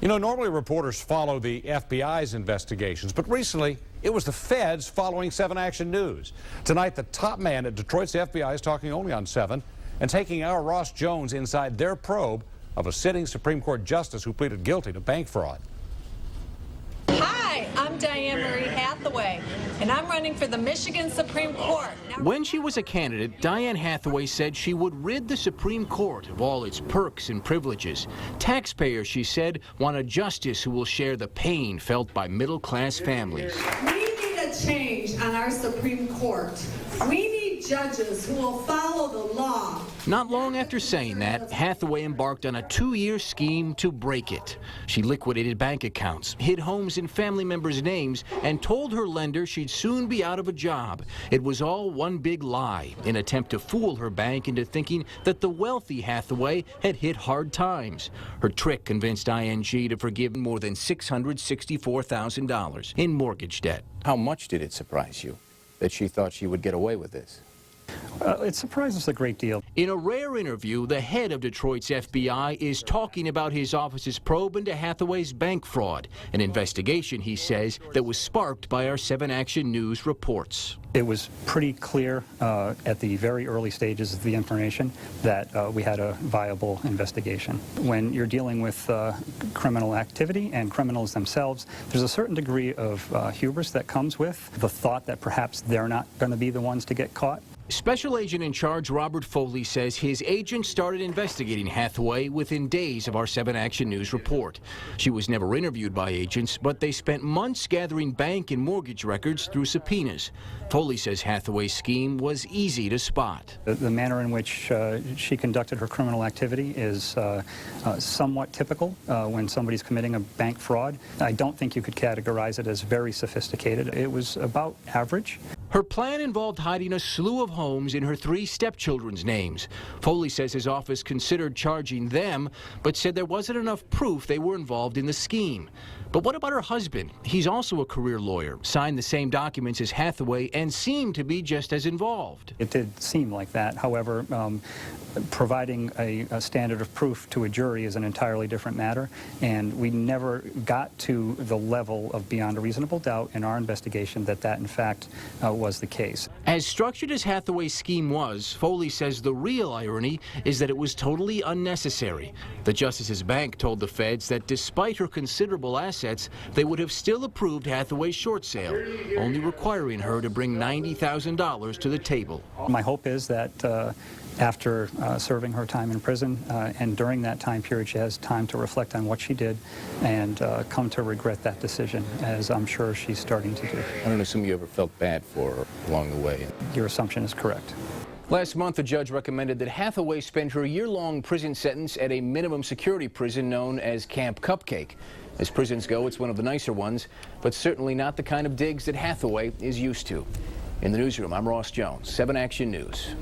You know, normally reporters follow the FBI's investigations, but recently it was the feds following 7 Action News. Tonight, the top man at Detroit's FBI is talking only on 7 and taking our Ross Jones inside their probe of a sitting Supreme Court justice who pleaded guilty to bank fraud. Hi, I'm Diane Hathaway, and I'm running for the Michigan Supreme Court. When she was a candidate, Diane Hathaway said she would rid the Supreme Court of all its perks and privileges. Taxpayers, she said, want a justice who will share the pain felt by middle-class families. We need a change on our Supreme Court. We need judges who will follow the law. Not long after saying that, Hathaway embarked on a 2-year scheme to break it. She liquidated bank accounts, hid homes in family members' names, and told her lender she'd soon be out of a job. It was all one big lie, an attempt to fool her bank into thinking that the wealthy Hathaway had hit hard times. Her trick convinced ING to forgive more than $664,000 in mortgage debt. How much did it surprise you that she thought she would get away with this? It surprised us a great deal. In a rare interview, the head of Detroit's FBI is talking about his office's probe into Hathaway's bank fraud, an investigation, he says, that was sparked by our 7 Action News reports. It was pretty clear at the very early stages of the information that we had a viable investigation. When you're dealing with criminal activity and criminals themselves, there's a certain degree of hubris that comes with the thought that perhaps they're not going to be the ones to get caught. Special Agent in Charge Robert Foley says his agent started investigating Hathaway within days of our 7 Action News report. She was never interviewed by agents, but they spent months gathering bank and mortgage records through subpoenas. Foley says Hathaway's scheme was easy to spot. The manner in which she conducted her criminal activity is somewhat typical when somebody's committing a bank fraud. I don't think you could categorize it as very sophisticated. It was about average. Her plan involved hiding a slew of homes in her 3 stepchildren's names. Foley says his office considered charging them, but said there wasn't enough proof they were involved in the scheme. But what about her husband? He's also a career lawyer, signed the same documents as Hathaway, and seemed to be just as involved. It did seem like that. However, providing a standard of proof to a jury is an entirely different matter, and we never got to the level of beyond a reasonable doubt in our investigation that that, in fact, was the case. As structured as Hathaway's scheme was, Foley says the real irony is that it was totally unnecessary. The Justice's bank told the feds that despite her considerable assets, they would have still approved Hathaway's short sale, only requiring her to bring $90,000 to the table. My hope is that after serving her time in prison and during that time period, she has time to reflect on what she did and come to regret that decision, as I'm sure she's starting to do. I don't assume you ever felt bad for her along the way. Your assumption is correct. Last month, a judge recommended that Hathaway spend her year-long prison sentence at a minimum security prison known as Camp Cupcake. As prisons go, it's one of the nicer ones, but certainly not the kind of digs that Hathaway is used to. In the newsroom, I'm Ross Jones, 7 Action News.